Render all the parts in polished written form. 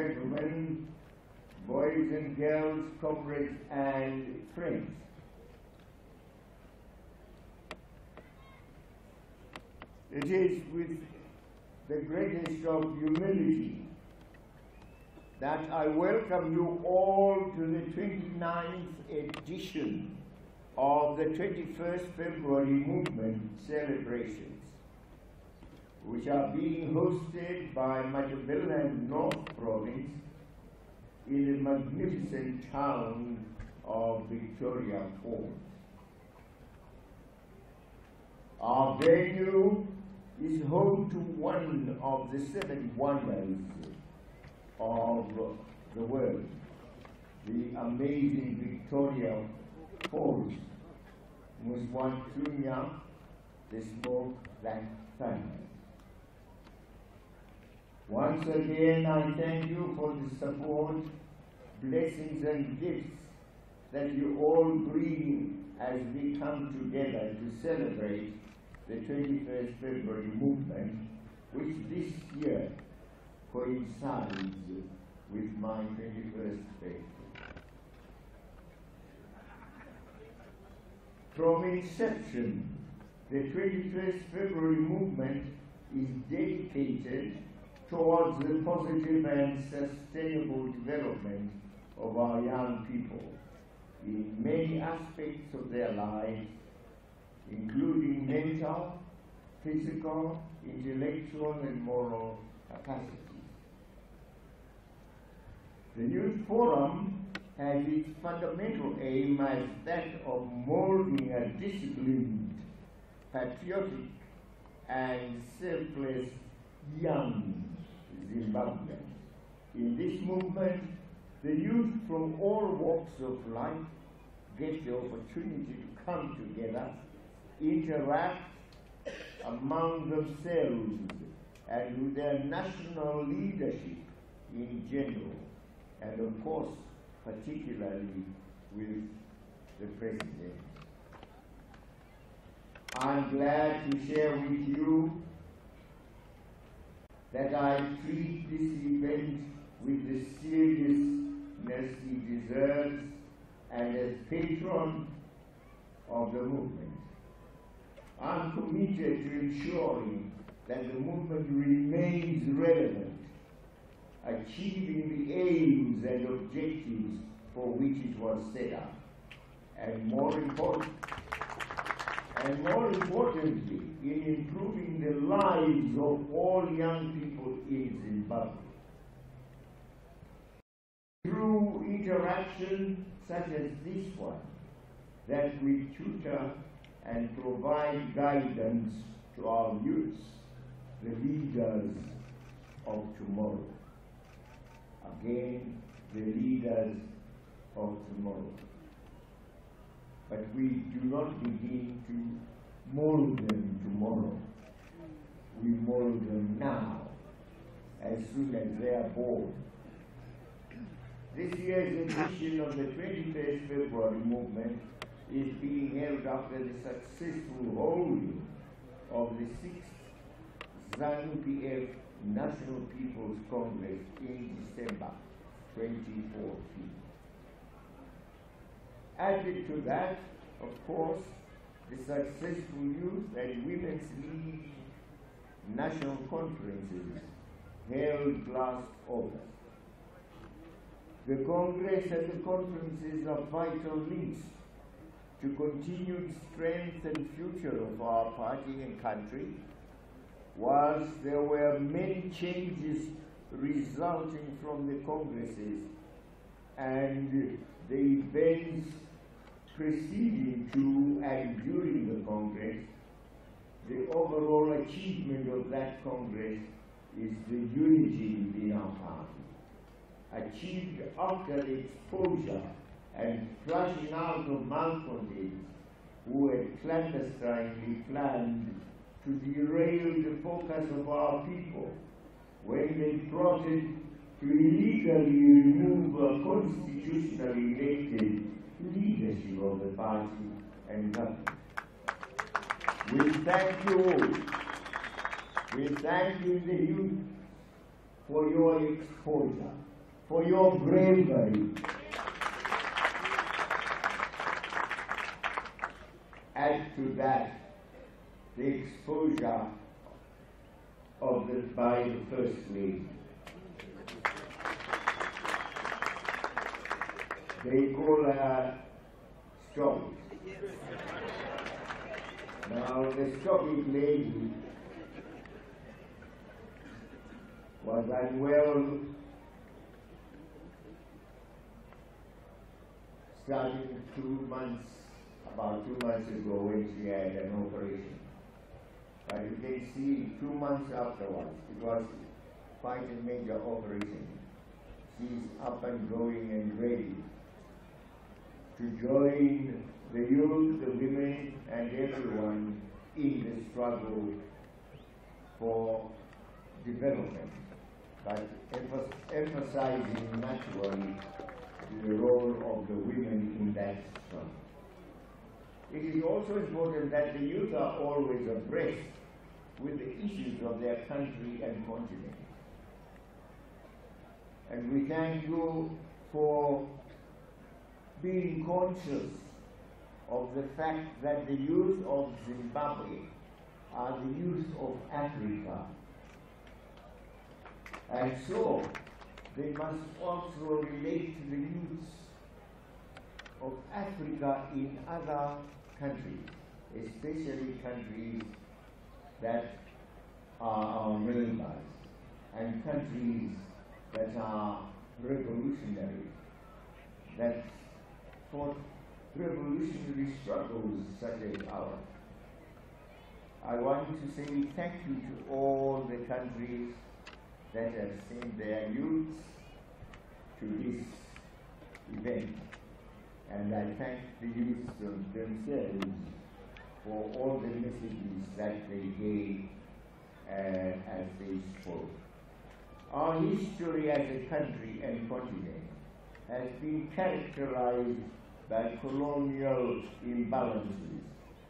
gentlemen, boys and girls, comrades and friends. It is with the greatest of humility that I welcome you all to the 29th edition of the 21st February Movement celebrations, which are being hosted by Matabeleland North Province in the magnificent town of Victoria Falls. Our venue is home to one of the 7 wonders of the world, the amazing Victoria Falls, Muswantunya, the smoke that thunder. Once again, I thank you for the support, blessings and gifts that you all bring as we come together to celebrate the 21st February movement, which this year coincides with my 21st birthday. From inception, the 21st February movement is dedicated towards the positive and sustainable development of our young people in many aspects of their lives, including mental, physical, intellectual, and moral capacities. The Youth Forum has its fundamental aim as that of molding a disciplined, patriotic, and selfless young Zimbabwean. In this movement, the youth from all walks of life get the opportunity to come together, interact among themselves and with their national leadership in general, and of course, particularly with the President. I'm glad to share with you that I treat this event with the seriousness it deserves, and as patron of the movement. I'm committed to ensuring that the movement remains relevant, achieving the aims and objectives for which it was set up, and more importantly, in improving the lives of all young people in Zimbabwe. Through interaction such as this one, that we tutor and provide guidance to our youths, the leaders of tomorrow. Again, the leaders of tomorrow. But we do not begin to mold them tomorrow. We mold them now, as soon as they are born. This year's edition of the 21st February movement is being held after the successful holding of the 6th ZANU-PF National People's Congress in December 2014. Added to that, of course, the successful youth and women's league national conferences held last August. The Congress and the conferences are vital links to continued strength and future of our party and country, whilst there were many changes resulting from the congresses and the events preceding to and during the Congress. The overall achievement of that Congress is the unity within our party, achieved after the exposure and flushing out of malcontents who had clandestinely planned to derail the focus of our people when they plotted to illegally remove a constitutionally elected leadership of the party and government. We thank you all. We thank you, the youth, for your exposure for your bravery. Add to that the exposure by the First Lady. They call her Stoic. Now, the Stoic lady was unwell starting about 2 months ago when she had an operation. But you can see 2 months afterwards, it was quite a major operation. She's up and going and ready to join the youth, the women, and everyone in the struggle for development, but emphasizing naturally the role of the women in that struggle. It is also important that the youth are always abreast with the issues of their country and continent. And we thank you for being conscious of the fact that the youth of Zimbabwe are the youth of Africa. And so, they must also relate to the youth of Africa in other countries, especially countries that are our neighbors and countries that are revolutionary, that fought revolutionary struggles such as ours. I want to say thank you to all the countries that have sent their youths to this event. And I thank the youths themselves for all the messages that they gave as they spoke. Our history as a country and continent has been characterized by colonial imbalances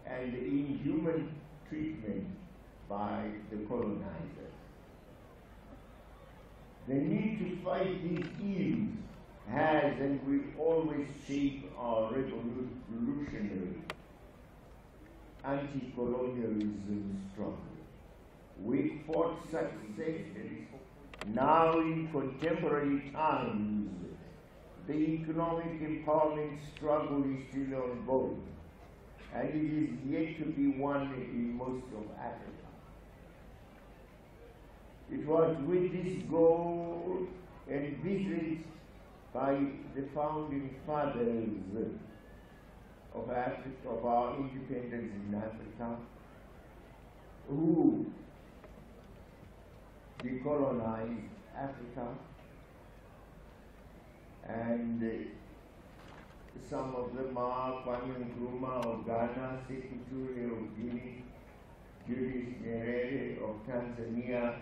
and inhuman treatment by the colonizers. The need to fight these ills has and will always shape our revolutionary anti-colonialism struggle. We fought successfully. Now in contemporary times, the economic empowerment struggle is still ongoing, and it is yet to be won in most of Africa. It was with this goal envisaged by the founding fathers of Africa, of our independence in Africa, who decolonized Africa, and some of them are Kwame Nkrumah of Ghana, Secretary of Guinea, Julius Nyerere of Tanzania,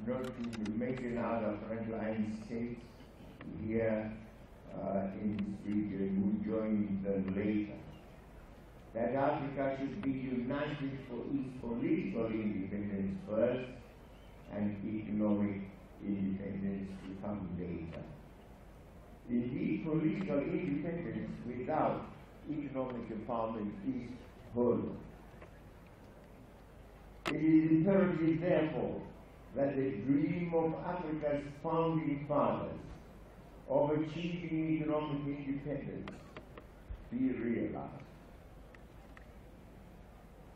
not to mention other frontline states here in this region who joined them later. That Africa should be united for its political independence first and economic independence to come later. Indeed, political independence without economic empowerment is hollow. It is imperative, therefore, that the dream of Africa's founding fathers of achieving economic independence be realized.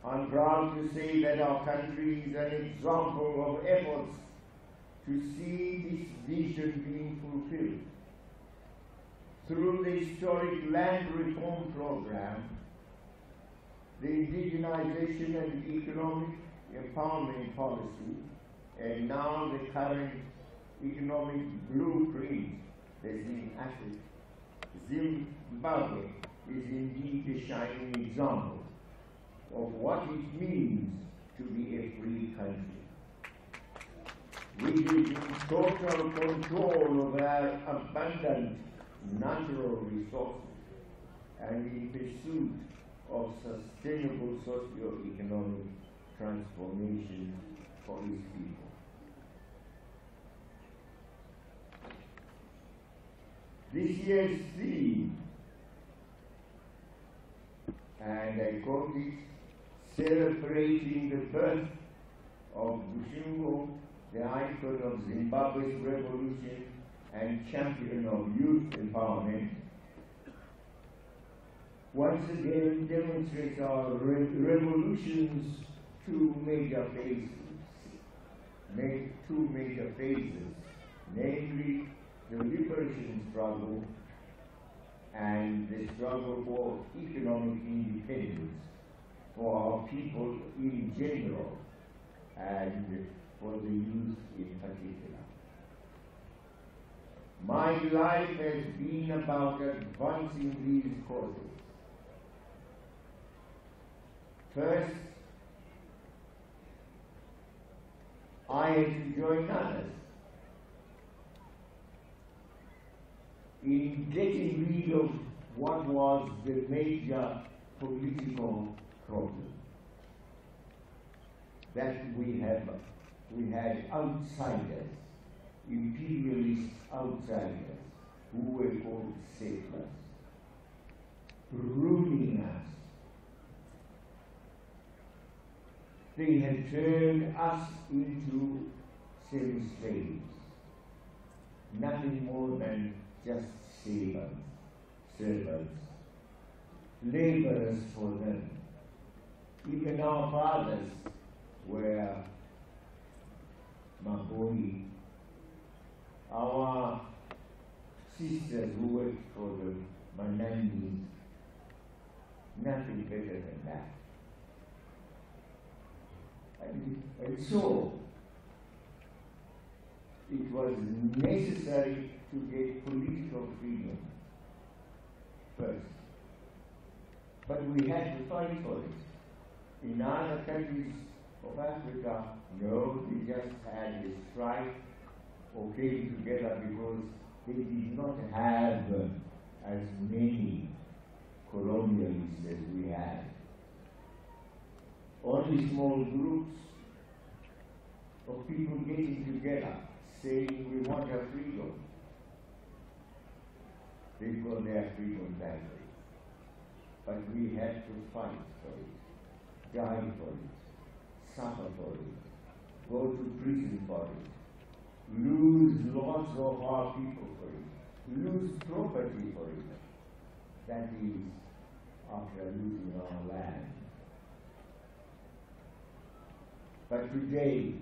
I'm proud to say that our country is an example of efforts to see this vision being fulfilled. Through the historic land reform program, the indigenization and economic empowerment policy, and now the current economic blueprint that's in Africa, Zimbabwe is indeed a shining example of what it means to be a free country. We is in total control of our abundant natural resources and in pursuit of sustainable socio-economic transformation for its people. This year's theme, and I called it Celebrating the Birth of Bushungo, the icon of Zimbabwe's revolution and champion of youth empowerment, once again demonstrates our revolution's two major phases, namely the liberation struggle and the struggle for economic independence for our people in general and for the youth in particular. My life has been about advancing these causes. First, I had to join others in getting rid of what was the major political problem. That we had outsiders, imperialist outsiders, who were called settlers, ruling us. They had turned us into semi-slaves, nothing more than just servants, laborers for them. Even our fathers were Maboni. Our sisters who worked for the Manandis, nothing better than that. And so, it was necessary to get political freedom first. But we had to fight for it. In other countries of Africa, no, they just had a strike or came together because they did not have as many colonialists as we had. Only small groups of people getting together saying we want our freedom. They call their freedom that way. But we had to fight for it, die for it, suffer for it, go to prison for it, lose lots of our people for it, lose property for it. That is, after losing our land. But today,